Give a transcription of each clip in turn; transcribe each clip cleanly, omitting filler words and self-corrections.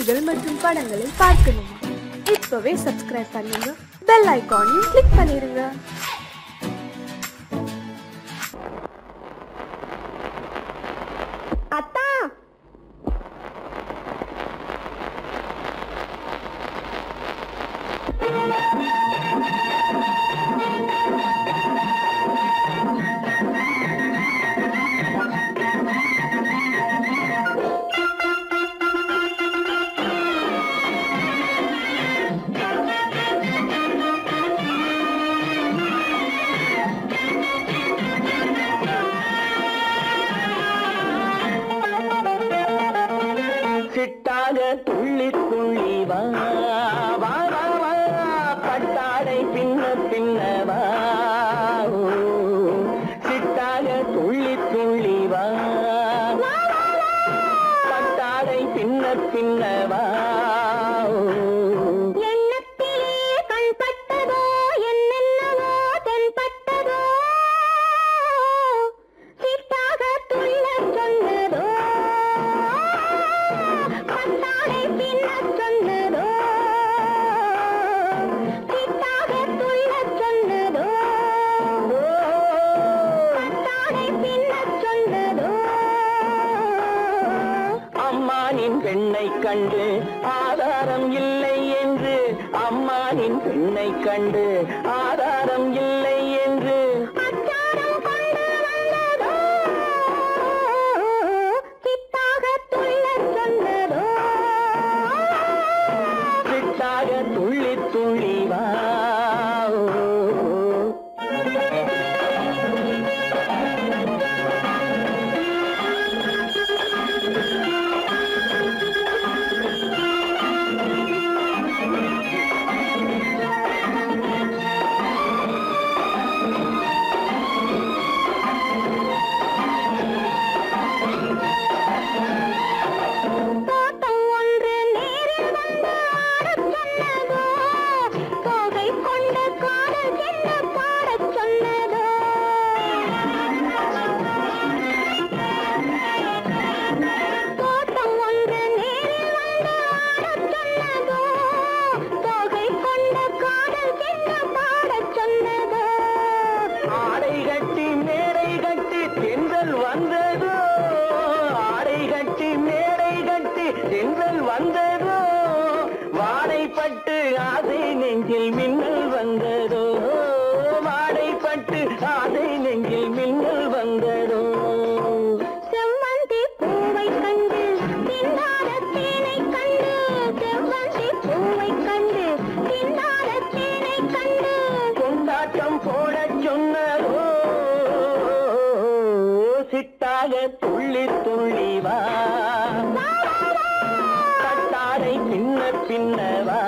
செய்திகள் மற்றும் படங்களை பார்க்கணுமா? இப்பவே சப்ஸ்கிரைப் பண்ணுங்க, பெல் ஐகானையும் கிளிக் பண்ணிருங்க. அத்தா, சிட்டாக துள்ளி துள்ளி வா வா வா வா, பட்டாடை பின்ன பின்னவா, சிட்டாக துள்ளி துள்ளி வா, பட்டாடை பின்ன பின்னவா. அம்மானின் பெண்ணை கண்டு ஆதாரம் இல்லை என்று, அம்மானின் பெண்ணை கண்டு ஆதாரம் இல்லை என்று சிட்டாக துள்ளி துள்ளி வா. ஆடை கட்டி மேடை கட்டி தென்றல் வந்ததோ, ஆடை கட்டி மேடை கட்டி தென்றல் வந்ததோ, வாடைப்பட்டு ஆசை நெஞ்சில் மின்னல் வந்ததோ, வாடைப்பட்டு ஆசை நெஞ்சில் மின்னல் வந்ததோ. செவ்வந்தி பூவை கண்டு திண்டாட தேனை கண்டு, செவ்வந்தி பூவை கண்டு திண்டாட தேனை கண்டு, கொண்டாட்டம் போட சொன்னதோ, சிட்டாக துள்ளி துள்ளி வா, கட்டாடை பின்ன பின்னவா.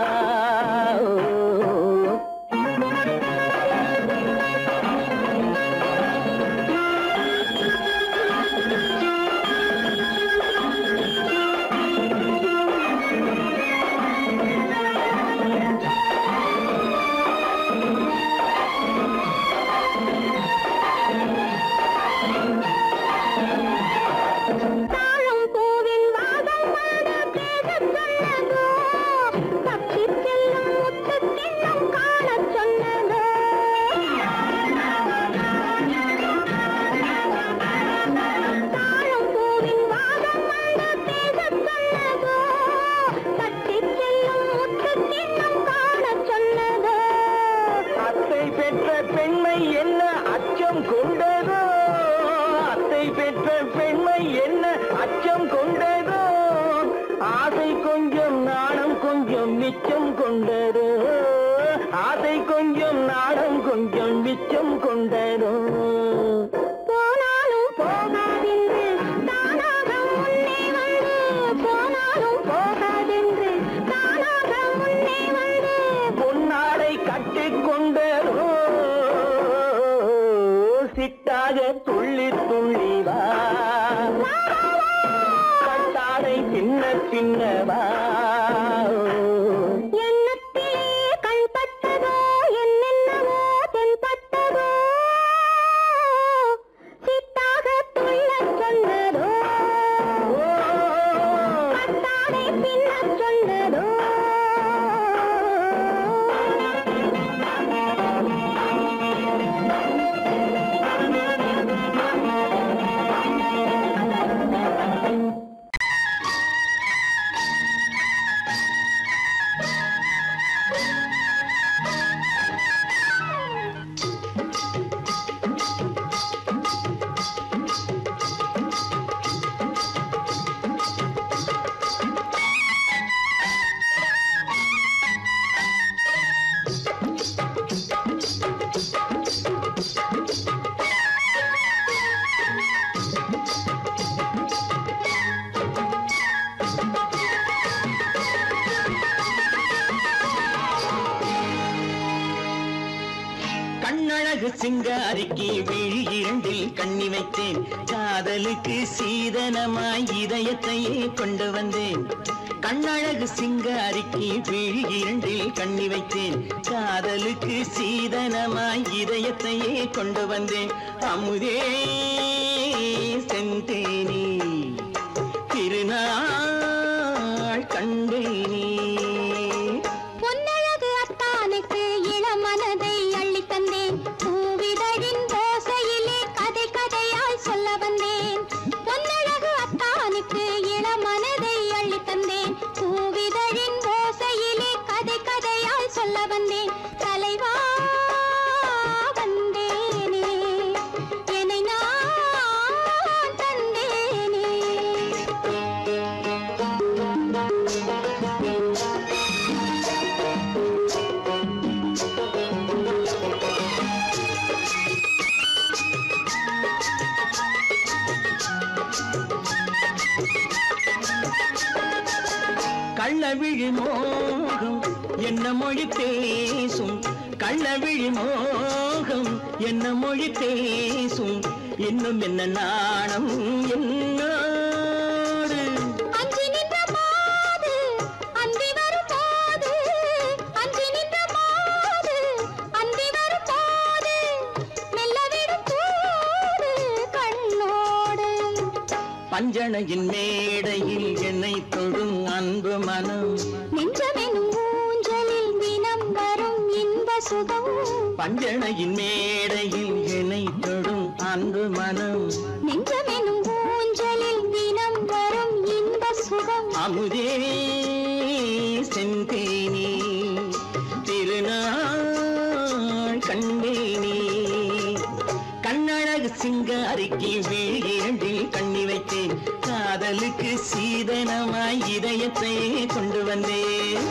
தாழம் பூவின் வாசம் வந்து பேசச் சொன்னதோ, தப்பிச் செல்லும் முத்துக் கிண்ணம் காணச் சொன்னதோ, தாழம் பூவின் வாசம் வந்து பேசச் சொன்னதோ, தப்பிச் செல்லும் முத்துக் கிண்ணம் காணச் சொன்னதோ. அத்தை பெற்ற பெண்மை என்ன அச்சம் கொண்டதோ, அத்தை பெற்ற பெண்மை என்ன அச்சம் கொண்டதோ, ஆசை கொஞ்சம் நாணம் கொஞ்சம் மிச்சம் கொண்டதோ, ஆசை கொஞ்சம் நாணம் கொஞ்சம் மிச்சம் கொண்டதோ. போனாலும் போகாதென்று தானாக முன்னே வந்து, போனாலும் போகாதென்று தானாக முன்னே வந்து, பொன்னாடை கட்டிக் கொண்டதோ, சிட்டாக துள்ளி துள்ளி வா, கட்டாடை பின்ன பின்னவா. எண்ணத்திலே கண்பட்டதோ என்னென்னவோ தென்பட்டதோ, சித்தாக துள்ளச் சொன்னதோ, கட்டாடை பின்னச் சொன்னதோ. கண்ணழகு சிங்காரிக்கு விழி இரண்டில் கண்ணி வைத்தேன் காதலுக்கு சீதனமாய் இதயத்தையே கொண்டு வந்தேன் கண்ணழகு சிங்காரிக்கு விழி இரண்டில் கண்ணி வைத்தேன் காதலுக்கு சீதனமாய் இதயத்தையே கொண்டு வந்தேன் அமுதே செந்தேனே திருநாள் கண்டேனே பொன்னழகு அத்தானுக்கு இளமனதை அள்ளி தந்தேன் பூவிதழின் ஓசையிலே கதை கதையாய் சொல்ல வந்தேன் பொன்னழகு அத்தானுக்கு இளமனதை அள்ளி தந்தேன் பூவிதழின் ஓசையிலே கதை கதையாய் சொல்ல வந்தேன் தலைவா வந்தேனே என்னை நான் தந்தேனே கள்ளவிழி மோகம் என்ன மொழி பேசும் கள்ளவிழி மோகம் என்ன மொழி பேசும் இன்னும் என்ன நாணம் என்னோடு அஞ்சி நின்ற மாது அந்தி வரும் போது அஞ்சி நின்ற மாது அந்தி வரும் போது மெல்ல விடும் தூது கண்ணோடு பஞ்சணையின் மேடையில் என்னை தொடும் அன்பு மனம் நெஞ்சமெனும் ஊஞ்சலில் தினம் வரும் இன்ப சுகம் பஞ்சணையின் மேடையில் என்னை தொடும் அன்பு மனம் நெஞ்சமெனும் ஊஞ்சலில் தினம் வரும் இன்ப சுகம் அமுதே செந்தேனே திருநாள் கண்டேனே கண்ணழகு சிங்காரிக்கு விழி இரண்டில் கண்ணி வைத்தேன் காதலுக்கு சீதனமாய் இதயத்தை கொண்டு வந்தேன்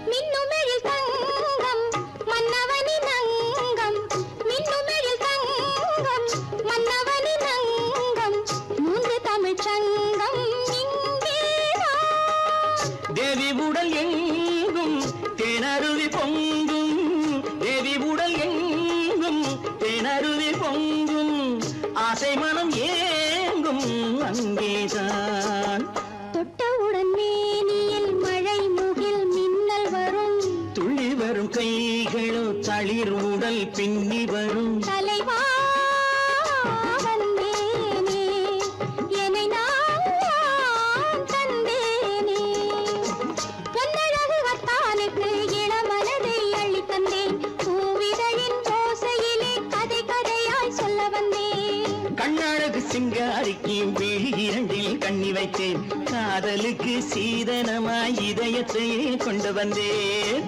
மின்னுமெழில் தங்கம் மன்னவனின் அங்கம் மின்னுமெழில் தங்கம் மன்னவனின் அங்கம் மூன்று தமிழ்ச் சங்கம் இங்கேதான் தேவி உடல் எங்கும் தேனருவி பொங்கும் தேவி உடல் எங்கும் தேனருவி பொங்கும் ஆசை மனம் ஏங்கும் அங்கேதான் தொட்டவுடன் மேனியில் மழை முகில் மின்னல் வரும் துள்ளி வரும் கைகளோ தளிர் உடல் பின்னி வரும் தலைவா வந்தேனே என்னை நான் தந்தேனே பொன்னழகு அத்தானுக்கு இளமனதை அள்ளி தந்தேன் பூவிதழின் ஓசையிலே கதை கதையாய் சொல்ல வந்தேன் கண்ணழகு சிங்காரிக்கு விழி இரண்டில் கண்ணி வைத்தேன் காதலுக்கு சீதனமாய் இதயத்தையே கொண்டு வந்தேன்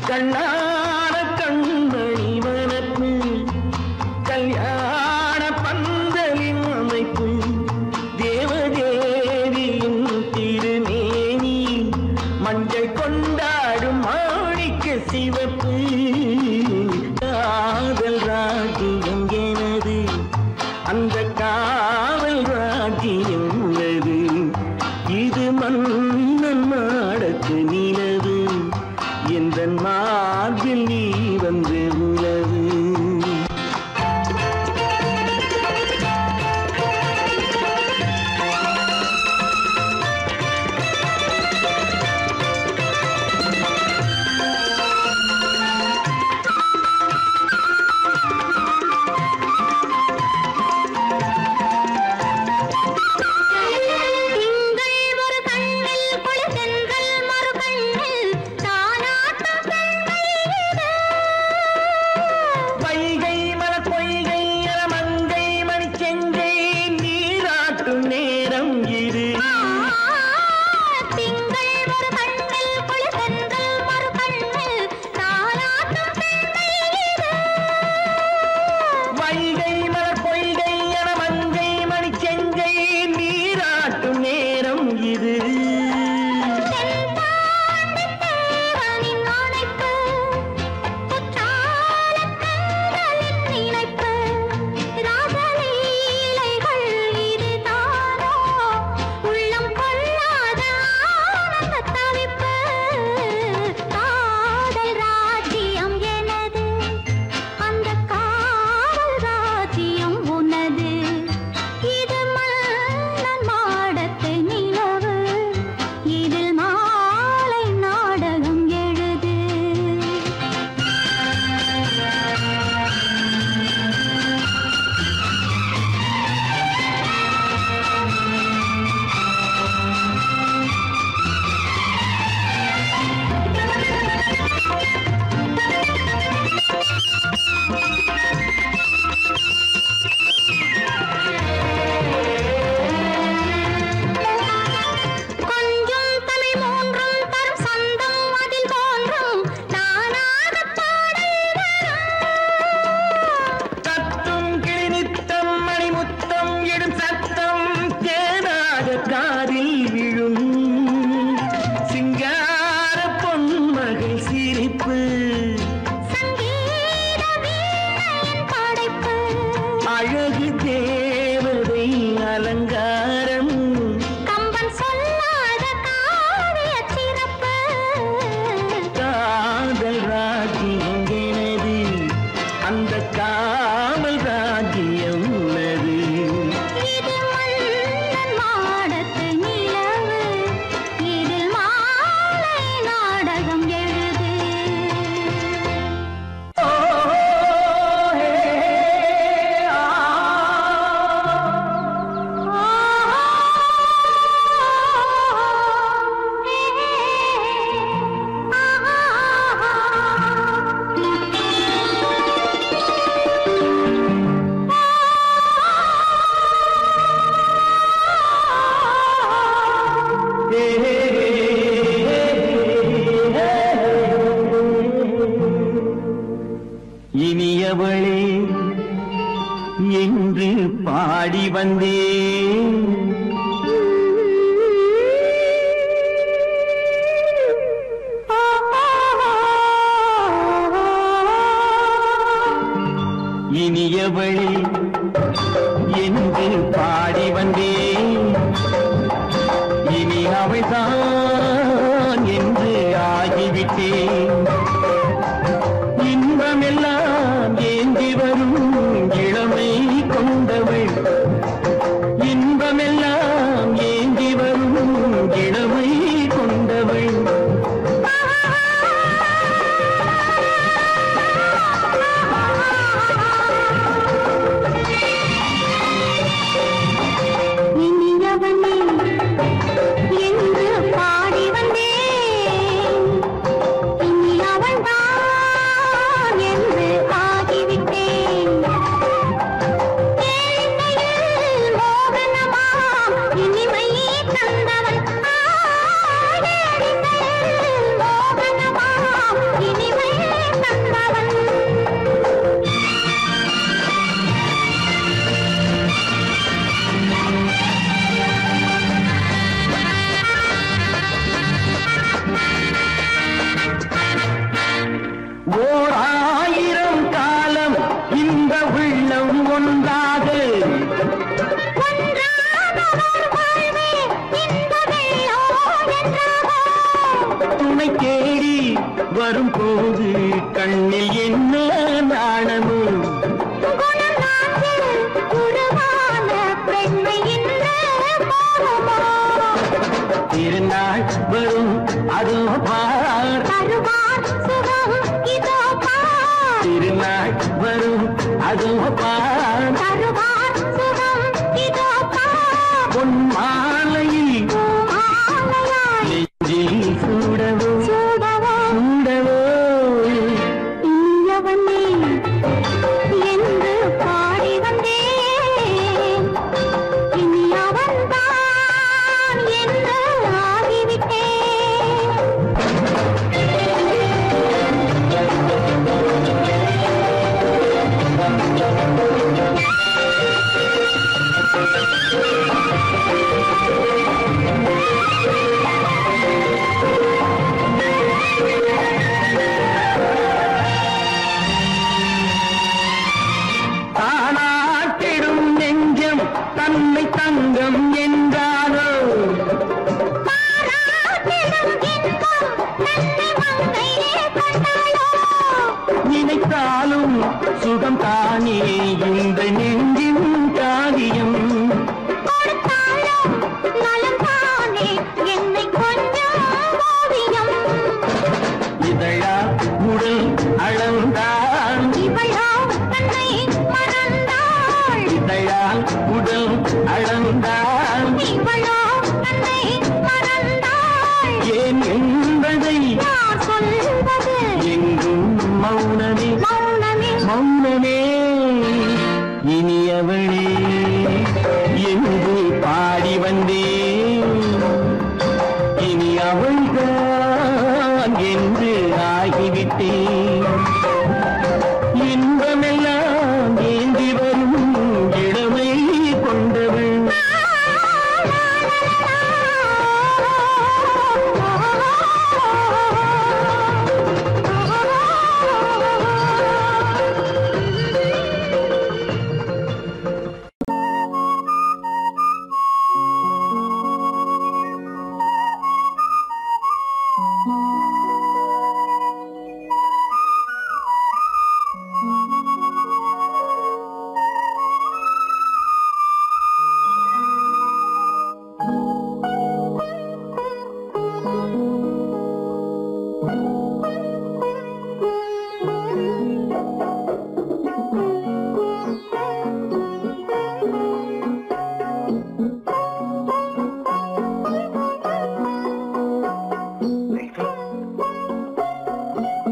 கண்ணான கண்மணி வனப்பு கல்யாண பந்தலின் அமைப்பு தேவதேவியின் திருமேனி மஞ்சள் கொண்டாடும் மாணிக்க சிவப்பு காதல் ராஜ்யம் எனது அந்த காவல் ராஜ்யம் உள்ளது இது மன்னன் மாடத்து நிலவு எந்த மார்பில் நீ வந்து உலவு இனியவளே என்று பாடி வந்தேன். இனியவளே என்று பாடி வந்தேன். இனி அவள்தான் என்று ஆகிவிட்டேன். இன்பமெல்லாம் ஏந்தி வரும் இளமை கொண்டவள். இன்பமெல்லாம் ஏந்தி வரும் இளமை கொண்டவள். ஓராயிரம் காலம் இந்த உள்ளம் ஒன்றாக துணை தேடி வரும்போது கண்ணில் என்ன நாணமும் திருநாள் வரும் அதோ பார் திருநாள் வரும் அதோ பார் பொன் மாலையில் நெஞ்சில் சூடவோ சூடவோ என்று பாடி வந்தேன் இனி அவன்தான் என்று ஆகிவிட்டேன் தானாட்டிடும் நெஞ்சம் தன்னை தங்கம் என்றாரோ நினைத்தாலும் சுகம் தானே இந்த நெஞ்சின் காரியம் இதழா உடல் அளந்தான் இதழால் உடல் அளந்தான் ஏன் என்பதை எங்கும் மௌனமே மௌனமே இனியவளே என்று பாடி வந்தேன் இனி அவள்தான் என்று ஆகிவிட்டேன் இன்பமெல்லாம் ஏந்தி வரும் இளமை கொண்டவள்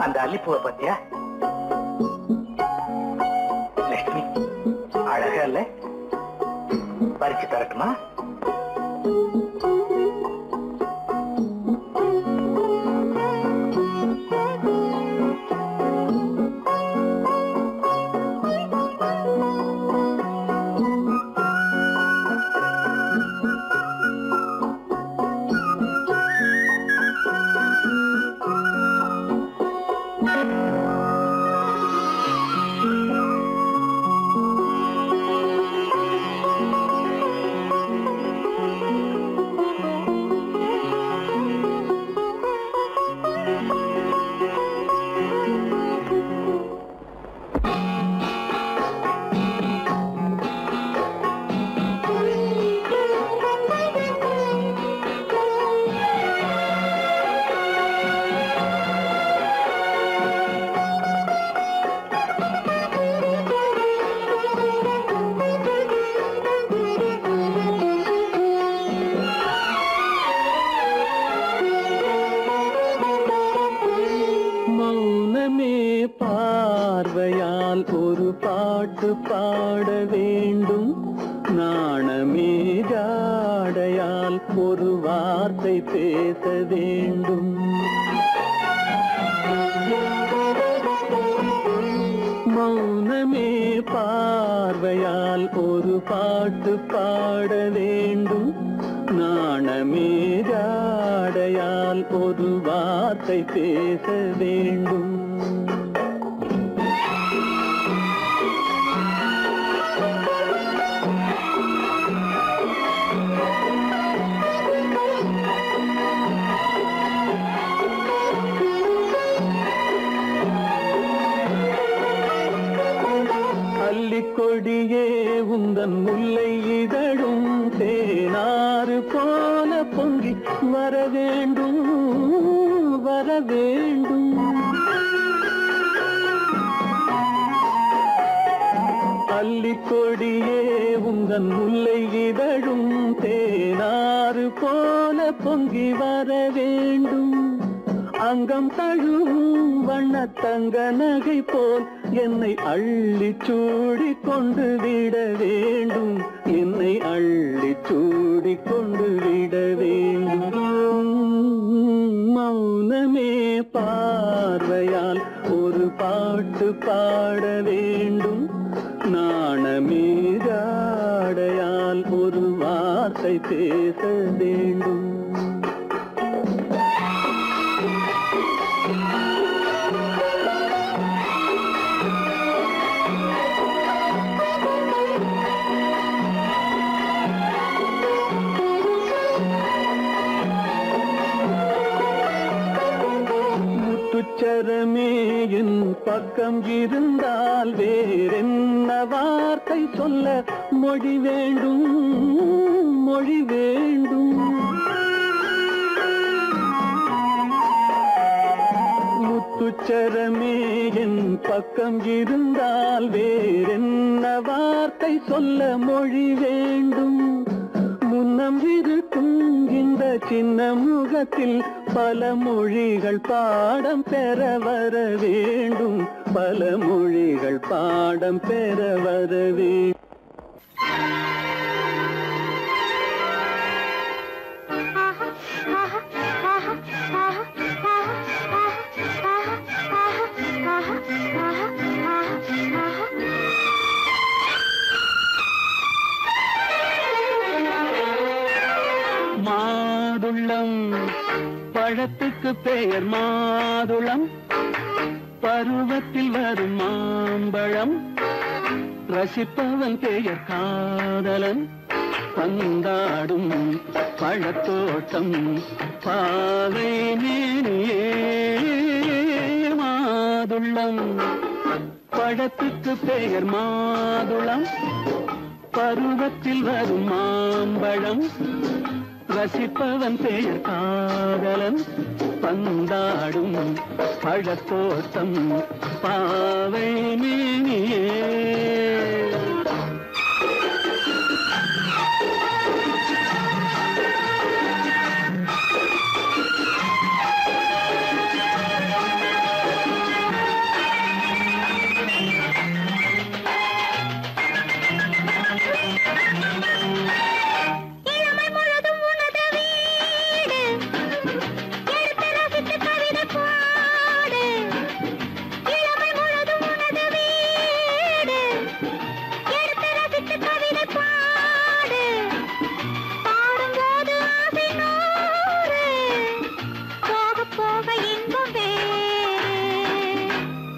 அந்த அல்லிப்பூவை பத்தியா லட்சுமி அழகா இல்ல பறிச்சு தரட்டுமா பார்வையால் ஒரு பாட்டு பாட வேண்டும் நாணமே ஜாடையால் ஒரு வார்த்தை பேச வேண்டும் மௌனமே பார்வையால் ஒரு பாட்டு பாட வேண்டும் நாணமே ஜாடையால் ஒரு வார்த்தை பேச வேண்டும் அல்லிக்கொடியே உந்தன் முல்லை இதழும் தேனாறு போல பொங்கி வர வேண்டும் வர வேண்டும். அல்லிக்கொடியே உந்தன் முல்லை இதழும் தேனாறு போல பொங்கி வர வேண்டும். அங்கம் தழுவும் வண்ணத்தங்க நகை போல் என்னை அள்ளி சூடி கொண்டு விட வேண்டும். என்னை அள்ளி சூடி கொண்டு விட வேண்டும். மௌனமே பார்வையால் ஒரு பாட்டு பாட வேண்டும். நாணமே ஜாடையால் ஒரு வார்த்தை பேச வேண்டும். முத்துச்சரமே என் பக்கம் இருந்தால் வேறென்ன வார்த்தை சொல்ல மொழி வேண்டும் மொழி வேண்டும். முத்துச்சரமே என் பக்கம் இருந்தால் வேறென்ன வார்த்தை சொல்ல மொழி வேண்டும். முன்னம் இருக்கும் இந்த சின்ன முகத்தில் பல மொழிகள் பாடம் பெற வர வேண்டும். பல மொழிகள் பாடம் பெற வர வேண்டும். மாதுளம் பழத்துக்கு பெயர் மாதுளம். பருவத்தில் வரும் மாம்பழம். ரசிப்பவன் பெயர் காதலன். பந்தாடும் பழத்தோட்டம் பாவை மேனியே. மாதுளம் பழத்துக்கு பெயர் மாதுளம். பருவத்தில் வரும் மாம்பழம். ரசிப்பவன் பெயர் காதலன். பந்தாடும் பழத்தோட்டம் பாவை மேனியே.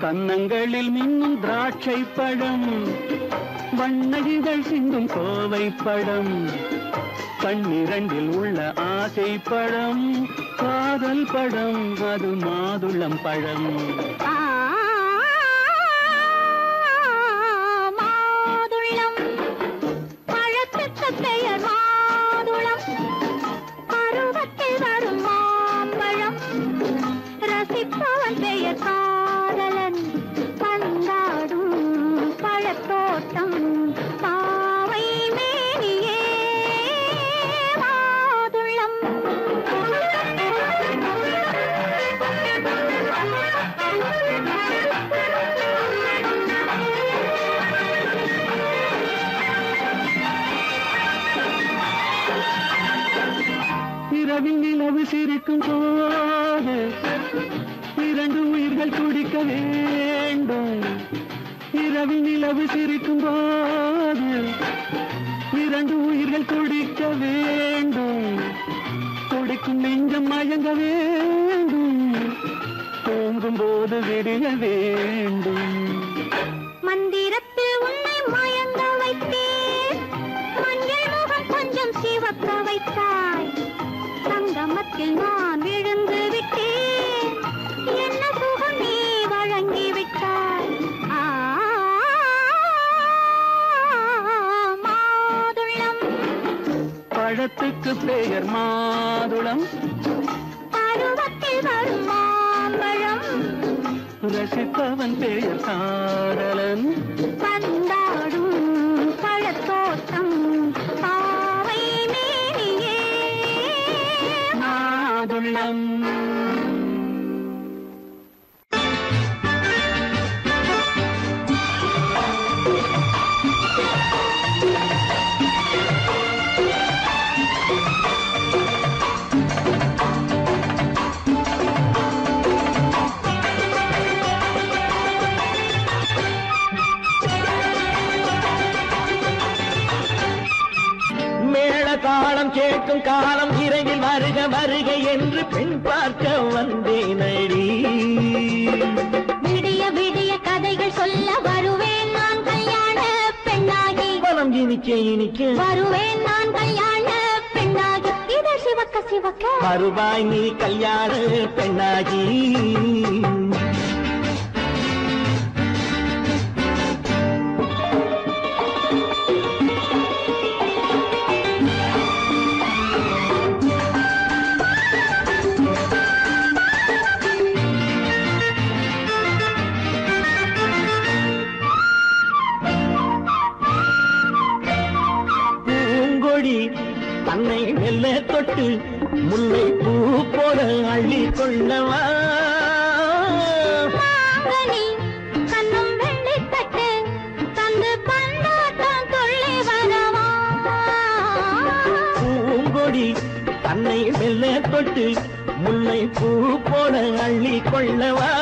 கன்னங்களில் மின்னும் திராட்சை பழம். வண்ணகிகள் சிந்தும் கோவை பழம். கண்ணிரண்டில் உள்ள ஆசை பழம். காதல் பழம் அது மாதுளம் பழம். மாதுளம் பழத்துக்கு பெயர் மாதுளம். பருவத்தில் வரும் மாம்பழம். ரசிப்பவன் பெயர் காதலன். பந்தாடும் பழத்தோட்டம் பாவை மேனியே. மாதுளம் இரவில் நிலவு சிரிக்கும் போது இரண்டு உயிர்கள் துடிக்க வேண்டும். இரவில் நிலவு சிரிக்கும் போது இரண்டு உயிர்கள் துடிக்க வேண்டும். துடிக்கும் நெஞ்சம் மயங்க வேண்டும். தூங்கும் போது விடிய வேண்டும். மந்திரத்தில் உன்னை மயங்க வைத்தேன். மஞ்சள் முகம் கொஞ்சம் சிவக்க வைத்தாய். சங்கமத்தில் நான் விழுந்து விட்டேன். என்ன சுகம் நீ வழங்கி விட்டாய். அதற்கு பெயர் மாதுளம். பருவத்தில் வரும் மாம்பழம் ரசிப்பவன் பெயர் காதலன். பந்தாடும் பழத்தோட்டம் பாவை மேனியே மாதுளம். தாளம் கேட்கும் காலம் விரைவில் வருக வருக என்று பெண் பார்க்க வந்தேனடி. விடிய விடிய கதைகள் சொல்ல வருவேன் நான் கல்யாண பெண்ணாகி. மனம் இனிக்க இனிக்க வருவேன் நான் கல்யாண பெண்ணாகி. இத சிவக்க சிவக்க வருவாய் நீ கல்யாண பெண்ணாகி. தன்னை மெல்ல தொட்டு முல்லை பூ போல அள்ளி கொள்ளவா. கண்ணும் வெள்ளி தட்டு தந்து பந்தாட்டம் தொள்ளி வரவா. பூங்கொடி தன்னை மெல்ல தொட்டு முல்லை பூ போல அள்ளி கொள்ளவா.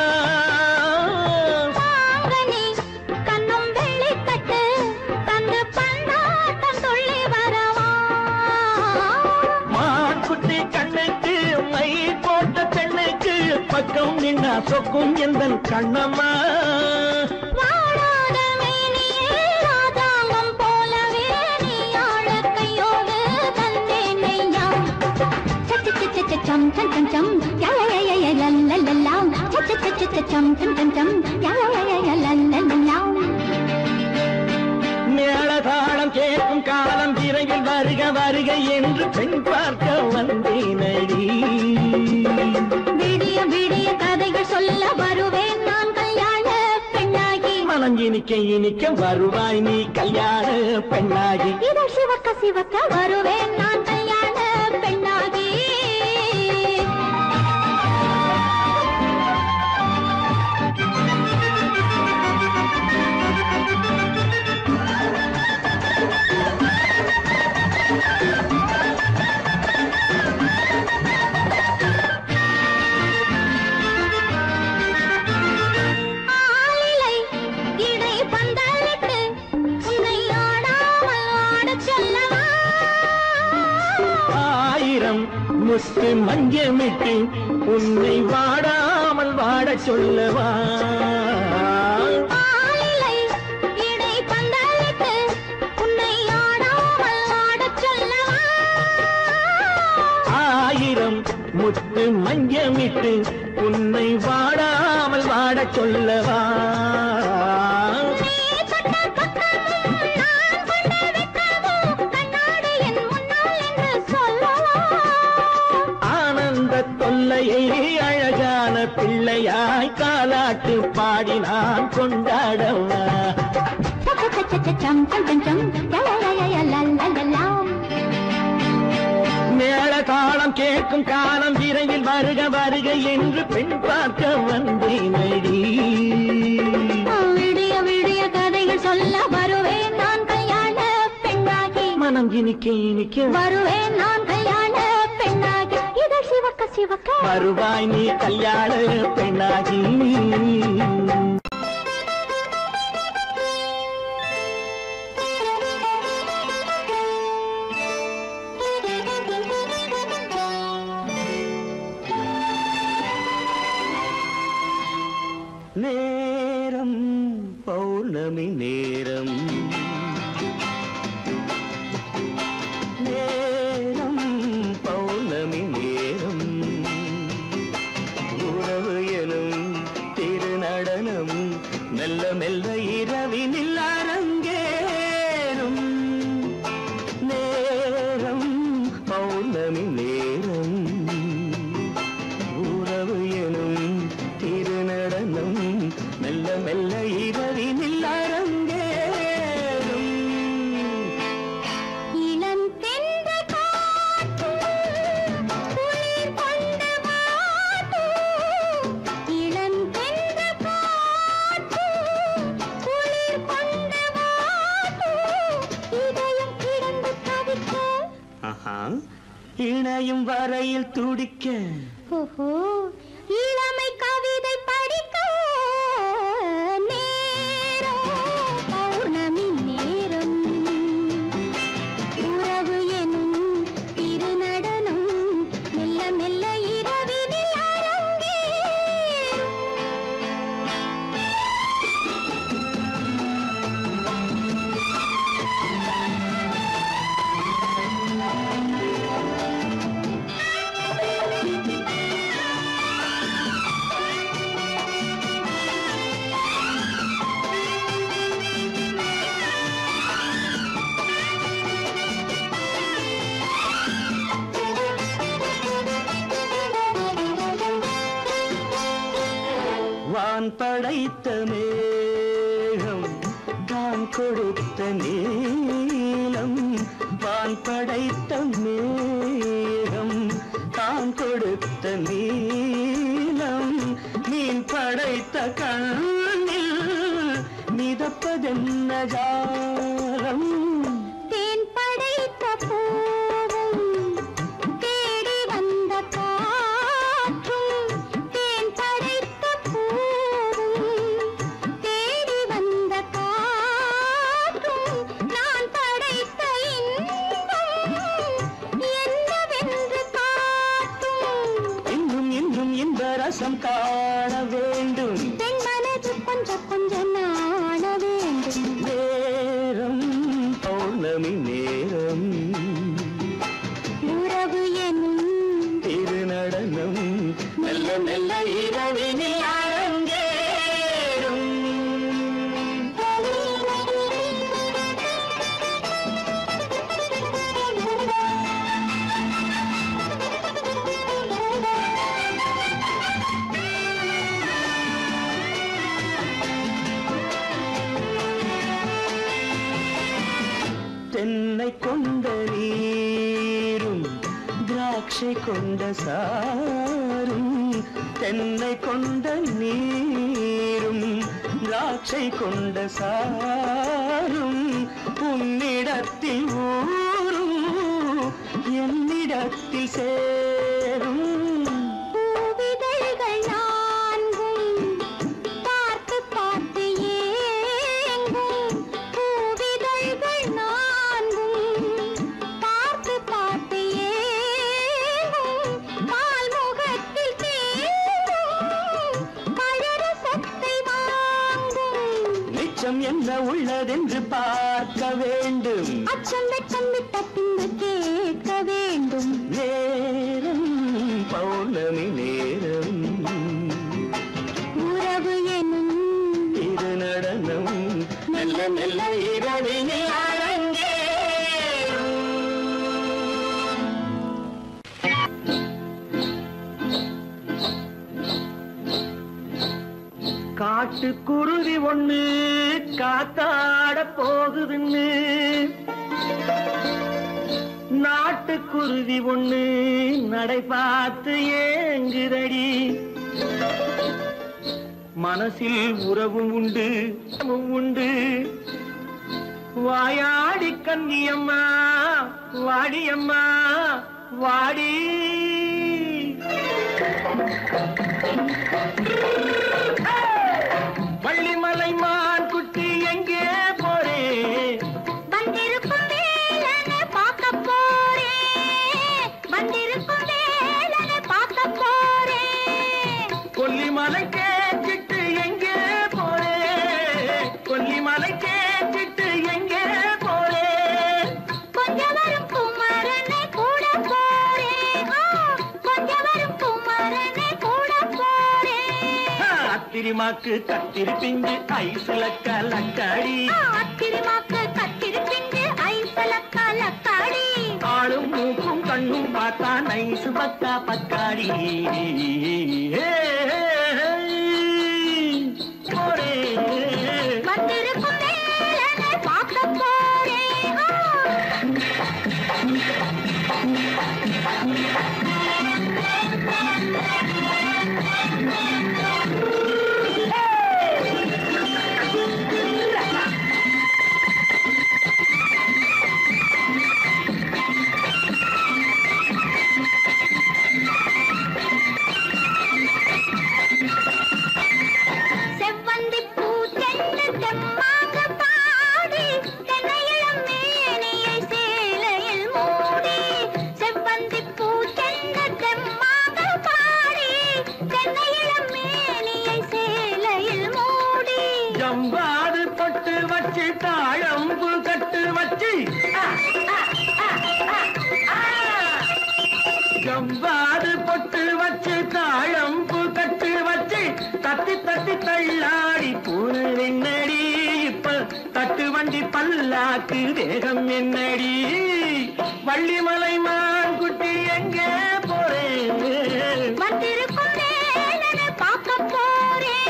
பக்கம் நின்னா சொக்கும் எந்தன் கண்ணம்மா. வாழாத மேனியே ராதாங்கம் போலவே நீ ஆழ கையோடு தந்தேன் நெய்யா. சச்ச சச்ச சச்சம் சம் சம் சம் யய லல்லல்லாம். சச்ச சச்ச சச்சம் சம் சம் சம் யய லல்லல்லாம். மேளதாளம் கேட்கும் காலம் விரைவில் வருக வருக என்று பெண் பார்க்க வந்தேனடி. விடிய விடிய கதைகள் சொல்ல வருவேன் நான் கல்யாண பெண்ணாகி. மனம் இனிக்க இனிக்க வருவாய் நீ கல்யாண பெண்ணாகி. இத சிவக்க சிவக்க வருவேன் நான் கல்யாண பெண்ணாகி. முத்து மஞ்சமிட்டு உன்னை வாடாமல் வாட சொல்லவா. ஆயிரம் முத்து மஞ்சமிட்டு உன்னை வாடாமல் வாட சொல்லவா. தொல்லையை அழகான பிள்ளையாய் காலாட்டு பாடி நான் கொண்டாடவா. மேள தாளம் கேட்கும் காலம் விரைவில் வருக வருக என்று பெண் பார்க்க வந்தேனடி. விடிய விடிய கதைகள் சொல்ல வருவேன் நான் கல்யாண பெண்ணாகி. மனம் இனிக்க இனிக்க வருவேன் நான் கல்யாண பெண்ணாகி. இத சிவக்க சிவக்க வருவாய் நீ கல்யாண பெண்ணாகி. நேரம் பௌர்ணமி நேரம். நேரம் பௌர்ணமி நேரம். உறவு எனும் திருநடனம் மெல்ல மெல்ல இரவினில் அரங்கேறும். நேரம் பௌர்ணமி நனையும் வரையில் துடிக்க ஓஹோ இளமை கவிதை படிக்க நேரம் பௌர்ணமி நேரம் உறவு எனும் திருநடனம் மெல்ல மெல்ல இரவினில் அரங்கேறும். வான் படைத்த மேகம் தான் கொடுத்த நீலம் வான் படைத்த மேகம் தான் கொடுத்த நீலம் மீன் படைத்த கண்ணில் மிதப்பதென்ன ஜாலம் தேன் படைத்த பூவும் தேடி வந்த காற்றும் தேன் படைத்த பூவும் தேடி வந்த காற்றும் நான் படைத்த இன்பம் என்னவென்று காட்டும். இன்னும் இன்னும் இந்த ரசம் காண வேண்டும் பெண் மனது கொஞ்சம் கொஞ்சம் நாண வேண்டும். நேரம் பௌர்ணமி நேரம் உறவு எனும் திருநடனம் மெல்ல மெல்ல இரவினில் அரங்கேறும். தென்னை கொண்ட நீரும் திராட்சை கொண்ட சாரும் தென்னை கொண்ட நீரும் திராட்சை கொண்ட சாரும் உன்னிடத்தில் ஊரும் என்னிடத்தில் சேரும். பூவிதழ்கள் நான்கும் பார்த்து பார்த்து ஏங்கும். பூவிதழ்கள் நான்கும் பார்த்து பார்த்து ஏங்கும். பால்முகத்தில் தேங்கும் பழரசத்தை வாங்கும். நிச்சம் என்ன உள்ளதென்று பார்க்க வேண்டும் அச்சம் வெட்கம் விட்ட பின்பு கேட்க வேண்டும். நேரம் பௌர்ணமி நேரம் உறவு எனும் திருநடனம் மெல்ல மெல்ல இரவினில் அரங்கேறும். காட்டுக்குருவி ஒண்ணு காத்தாட போகுதுன்னு நாட்டுக்குருவி ஒண்ணு நடை பார்த்து ஏங்குதடி மனசில் உறவும் உண்டு உண்டு வாயாடி கன்னியம்மா வாடியம்மா வாடி வள்ளிமலை மான் குட்டி எங்கே போறே வந்திருக்கும் வேலனை பார்க்க போறேன். வந்திருக்கும் வேலனை பார்க்க போறேன். கொல்லிமலை கேட்டுட்டு எங்கே போறே கொல்லிமலை கேட்டுட்டு எங்கே போறே கொஞ்சம் வரும் குமரனை கூட போறேன். கொஞ்சம் வரும் குமரனை கூட போறேன். அத்திரிமாக்கு கத்திரி பிஞ்சு ஐசுல கலக்காடி அத்திரிமாக்கு கத்திரி பிஞ்சு ஐசல கலக்காடி ஆளும் மூக்கும் கண்ணும் பார்த்தா நைசு பக்கா பக்காடி போரே வந்திருக்கும் வேலனை பார்க்க போறேன். ஜம்பாது பொட்டு வச்சு தாழம்பு கட்டு வச்சு ஜம்பாது பொட்டு வச்சு தாழம்பு கட்டு வச்சு தட்டி தட்டி தள்ளாடி பூரு என்னடி இப்ப தட்டு வண்டி பல்லாக்கு வேகம் என்னடி வள்ளிமலை மான் குட்டி எங்கே போறேன் பார்க்க போறேன்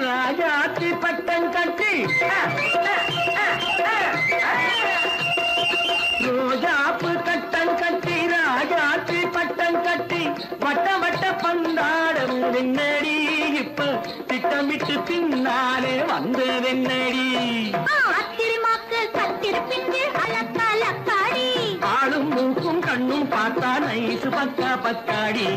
ராஜாத்தி பட்டம் கட்டி ரோஜாப்பு கட்டம் கட்டி ராஜாத்தி பட்டம் கட்டி வட்ட வட்ட பந்தாடம் வெண்ணடி இப்ப திட்டமிட்டு பின்னாலே வந்த வெண்ணடி ஆளும் மூக்கும் கண்ணும் பார்த்தா நைசு பக்கா பக்காடி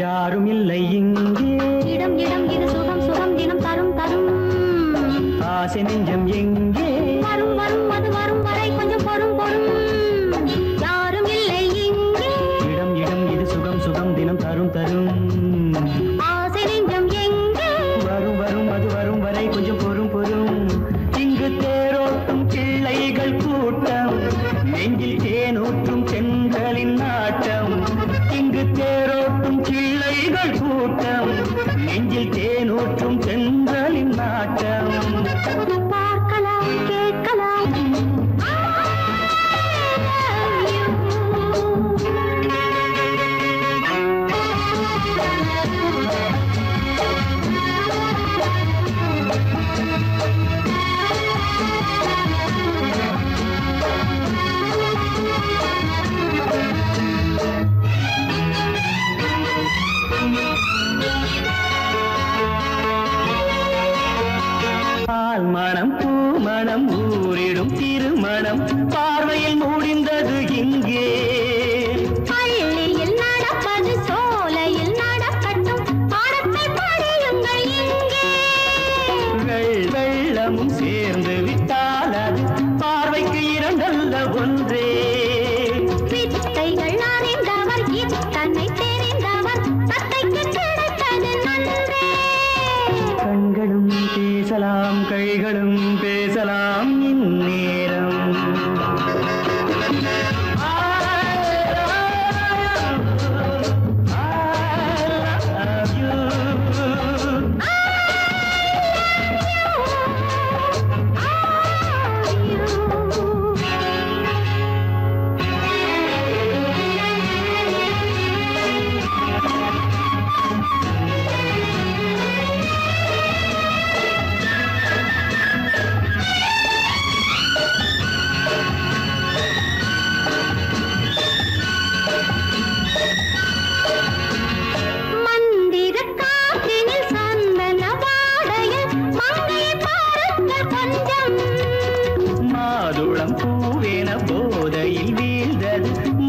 யாரும் இல்லை இங்கே இடம் இடம் இது சுகம் சுகம் தினம் தரும் தரும் ஆசை நெஞ்சம் எங்கே வரும் வரும் அது வரும் வரை கொஞ்சம் பொறும் பொறும் யாரும் இல்லை இங்கே இடம் இடம் இது சுகம் சுகம் தினம் தரும் தரும் ஆசை நெஞ்சம் எங்கே வரும் வரும் அது வரும் வரை கொஞ்சம் பொறும் பொறும் இங்கு தேரோட்டும் பிள்ளைகள் கூட்டம் நெஞ்சில் தேனூற்றும் பெண்களின் நாட்டம் இங்கு தேரோட்டும் பிள்ளைகள் கூட்டம் நெஞ்சில் தேனூற்றும் பெண்களின் நாட்டம் பார்க்கலாம் கேட்கலாம் மனம் பூ மனம் ஊரிடும் திருமணம் பார்வையில் முடிந்தது இங்கே பள்ளியில் நடப்பது சோலையில் நடக்கட்டும் பாடத்தை படியுங்கள் இங்கே வெள்ளமும் சேர்ந்து விட்டால் அது பார்வைக்கு இரண்டல்ல ஒன்றே வித்தைகள் அறிந்தவர் இத்தனை தெரிந்தவர் தத்தைக்கு கிடைத்தது நன்றே கண்களும் பேசலாம் கைகளும் பேசலாம் இந்நேரம்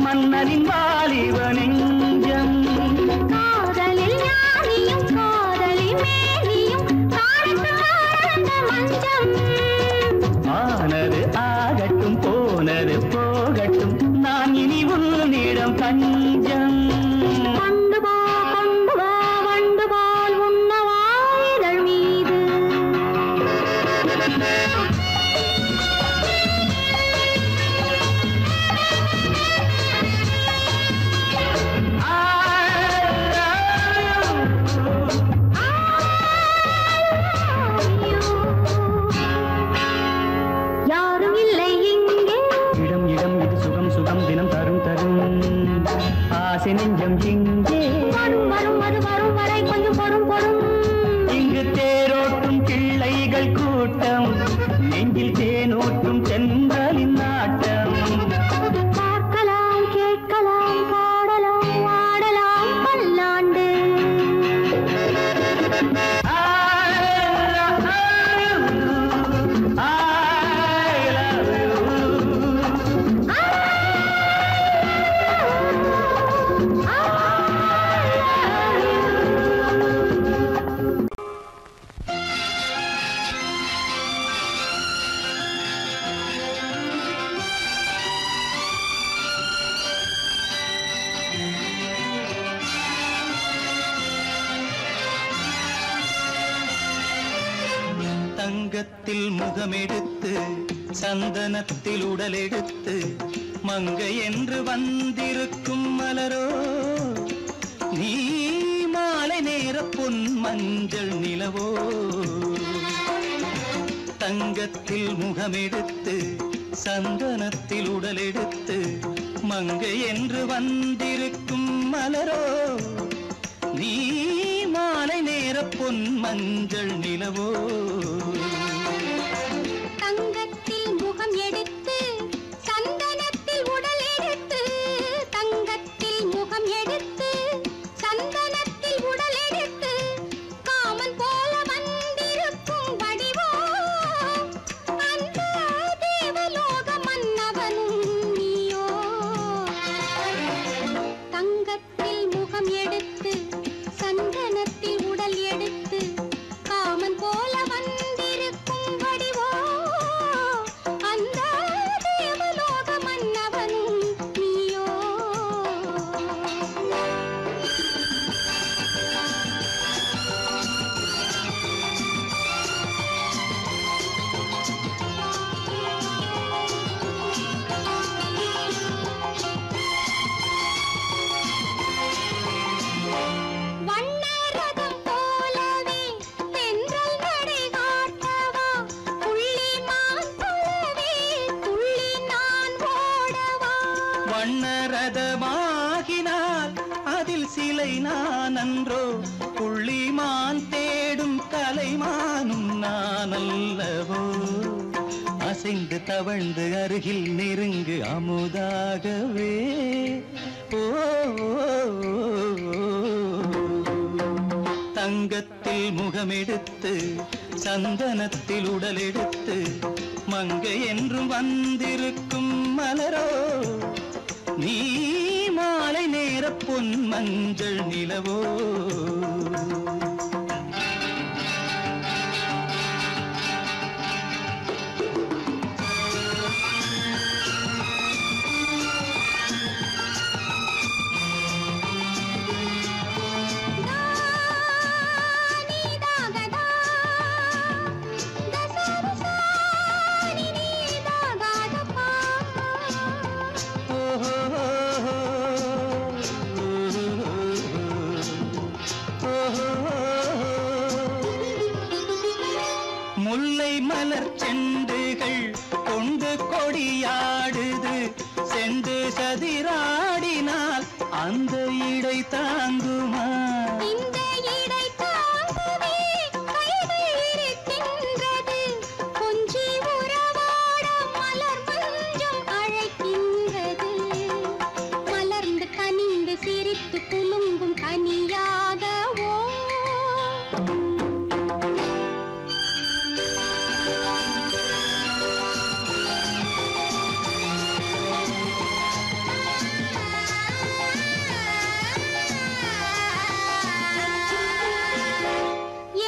மன்னரின் வாலிப நெஞ்சம் காதலில் ஞானியும் காதலி மேனியும் காணத்து மஞ்சம் ஆனது ஆகட்டும் போனது போகட்டும் நான் இனி உன்னிடம் பஞ்சம் கொண்டு வா வண்டு போல் உண்ணவா இதழ் மீது யாரும் ஆசை நெஞ்சம் இங்கே வரும் வரும் வரும் வரும் வரை கொஞ்சம் பொறும் பொறும். இங்கு தேரோட்டும் பிள்ளைகள் கூட்டம், நெஞ்சில் தேனோட்டும் சென்றாலின் நாட்டம். பார்க்கலாம் கேட்கலாம் பாடலாம் ஆடலாம் பல்லாண்டு. தங்கத்தில் முகமெடுத்து சந்தனத்தில் உடலெடுத்து மங்கை என்று வந்திருக்கும் மலரோ, நீ மாலை நேர பொன் மஞ்சள் நிலவோ. தங்கத்தில் முகமெடுத்து சந்தனத்தில் உடலெடுத்து மங்கை என்று வந்திருக்கும் மலரோ, நீ மாலை நேர பொன் மஞ்சள் நிலவோ. தங்கத்தில் முகம் எடுத்து சந்தனத்தில் உடல் எடுத்து, தங்கத்தில் முகம் எடுத்து சந்தனத்தில் உடல் எடுத்து காமன் போல வந்திருக்கும் வடிவோ, அந்த தேவலோக மன்னவனும் நீயோ. தங்கத்தில் முகம் எடுத்து சந்தனத்தில் உடல் எடுத்து காமன் போல வந்திருக்கும் வடிவோ, அந்த தேவலோக மன்னவனும் நீயோ. வண்ணரதம் போலவே தென்றல் நடை காட்டவா, புள்ளிமான் போலவே துள்ளி நான் ஓடவா. வண்ணரதமாகினால் அதில் சிலை நான் அன்றோ, புள்ளிமான் தேடும் கலைமானும் நான் அல்லவோ. அசைந்து தவழ்ந்து அருகில் நெருங்கு அமுதாகவே. ஓ, தங்கத்தில் முகமெடுத்து சந்தனத்தில் உடலெடுத்து மங்கை என்றும் வந்திருக்கும் மலரோ, நீ மாலை நேர பொன் மஞ்சள் நிலவோ. முல்லை மலர் செண்டுகள் கொண்டு கொடியாடுது, செண்டு சதிராடினால் அந்த இடை தாங்குமா. இந்த இடை தாங்குவே கைகள் இருக்கின்றது, கொஞ்சி உறவாட மலர் மஞ்சம் அழைக்கின்றது. மலர்ந்து கனிந்து சிரித்து குலுங்கும் கனியாகவோ.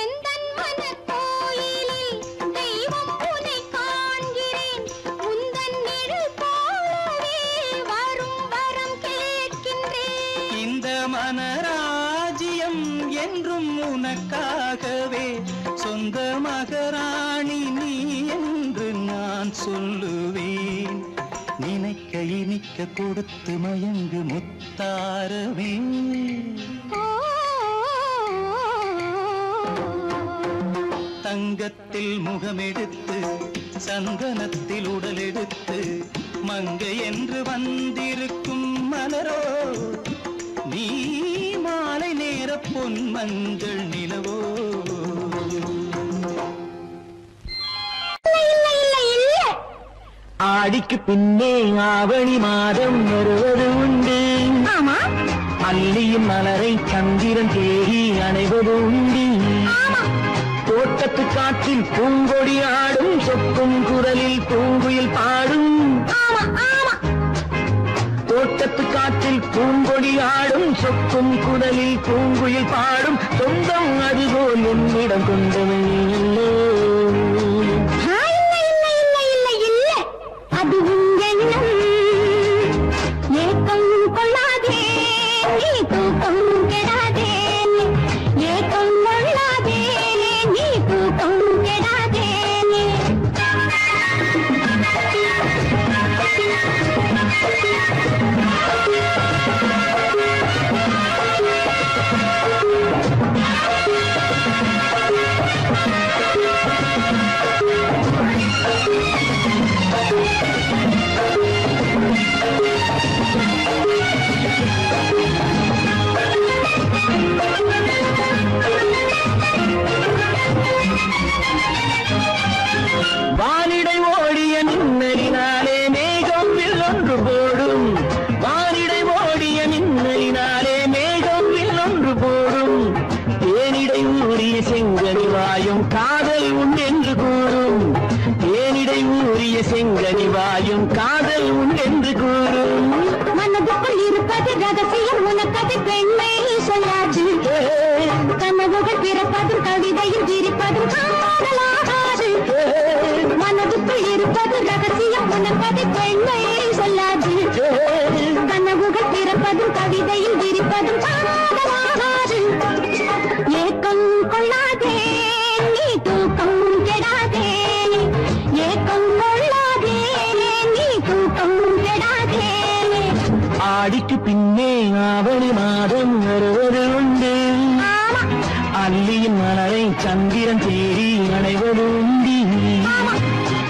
எந்தன் மனக்கோயிலில் தெய்வம் உன்னை காண்கிறேன், உந்தன் நிழல் போலவே வரும் வரம் கேட்கின்றேன். இந்த மனராஜ்யம் என்றும் உனக்காகவே, சொந்த மகராணி நீ என்று நான் சொல்லுவேன். நினைக்க இனிக்க கொடுத்து மயங்கு முத்தாரவே. தங்கத்தில் முகமெடுத்து சந்தனத்தில் உடலெடுத்து மங்கை என்று வந்திருக்கும் மலரோ, பொன் மஞ்சள் நிலவோ ஆடிக்கு பின்னே ஆவணி மாதம் வருவது உண்டு. அல்லியின் மலரை சந்திரன் தேடி அணைவது உண்டு. தோட்டத்து காற்றில் பூங்கொடி ஆடும் சொக்கும் குரலில் பூங்குயில் பாடும். தோட்டத்து காற்றில் பூங்கொடி ஆடும் சொக்கும் குரலில் பூங்குயில் பாடும். சொந்தம் அதுபோல் என்னிடம் கொண்டவன் வானிடை ஓடிய மின்னலினாலே மேகம் வில்லொன்று போடும். வானிடை ஓடிய மின்னலினாலே மேகம் வில்லொன்று போடும். தேனிடை ஊறிய செங்கனி வாயும் காதல் உண்டென்று கூறும். தேனிடை ஊறிய செங்கனி வாயும் காதல் உண்டென்று கூறும். மனதுக்குள் இருப்பது ரகசியம் உனக்கது பெண்மை சொல்லாது. கனவுகள் பிறப்பதும் கவிதையில் விரிப்பதும் காதலாகாது. மனதுக்குள் இருப்பது ரகசியம் உனக்கது பெண்மை சொல்லாது. கனவுகள் பிறப்பதும் கவிதையில் விரிப்பதும் காதலாகாது. ஏக்கம் கொள்ளாதே நீ தூக்கம் கெடாதே. ஏக்கம் கொள்ளாதே நீ தூக்கம் கெடாதே. ஆடிக்கு பின்னே ஆவணி மாதம் வருவது உண்டு. அல்லியின் மலரை சந்திரன் தேடி அணைவது உண்டு.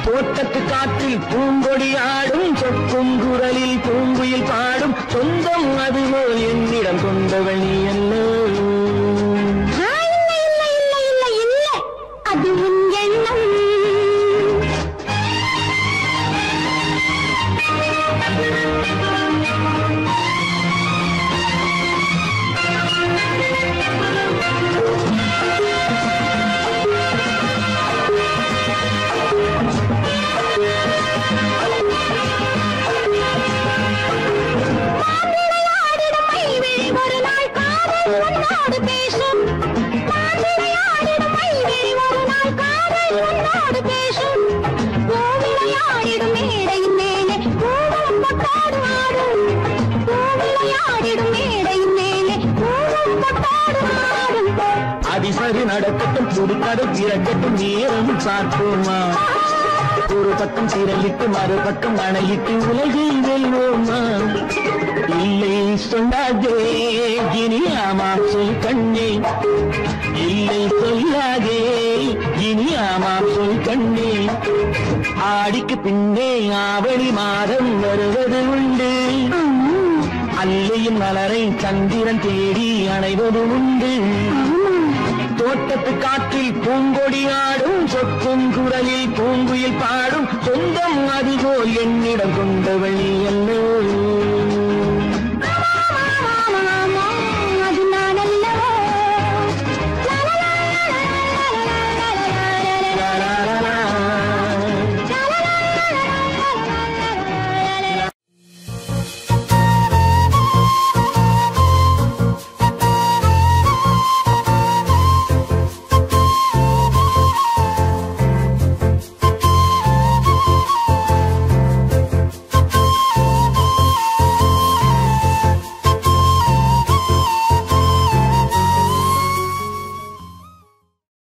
தோட்டத்து காற்றில் பூங்கொடி ஆடும் சொக்கும் குரலில் பூங்குயில் பாடும். சொந்தம் அதுபோல் என்னிடம் கொண்டவள் நீ அல்ல. அது உன் எண்ணம். அதிசரி நடக்கட்டும் துடுக்கடை திறக்கட்டும் நேரம் பார்ப்போமா. ஒரு பக்கம் திரளிட்டு மறுபக்கம் அணையிட்டு உலகை வெல்வோமா. இல்லை சொல்லாதே இனி ஆமாம் சொல் கண்ணே. இல்லை சொல்லாதே இனி ஆமாம் சொல் கண்ணே. ஆடிக்கு பின்னே ஆவணி மாதம் வருவது உண்டு. அல்லியின் மலரை சந்திரன் தேடி அணைவது உண்டு. தோட்டத்து காற்றில் பூங்கொடி ஆடும் சொக்கும் குரலில் பூங்குயில் பாடும். சொந்தம் அதுபோல் என்னிடம் கொண்டவள் அல்ல.